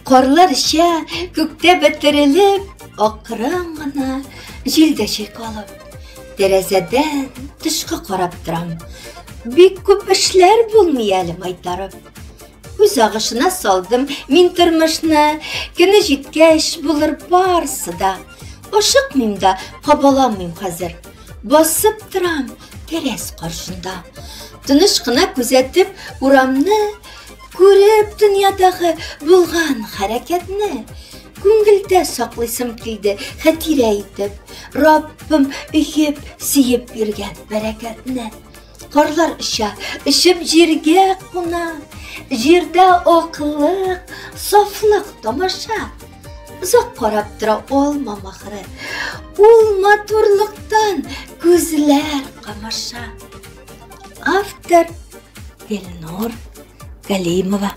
Qarlar işe көкте бітіріліп, ақырын ғана желдешек алып, терезеден тышқы қарап тұрам. Бик көп ішлер болмай әлім айтарып. Өз ағышына салдым мен тұрмышны, күні жеткеш болыр барсы да. Ашықмайм да, қабаламайм қазір. Басып тұрам терез қаршында. Тыныш қына күзетіп урамны, көріп дүниядағы болған харакетні. Көңілді сақлайсым келді хатира етіп, Раббым үйіп, сүйіп берген бәрәкетні. Қарлар ішіп жерге қуна, жерде ақылық, сафлық тамаша. Ұзақ қарап тұра олмам ақыры, ол матурлықтан көзілер қамаша. Автор Елнұр Галимова.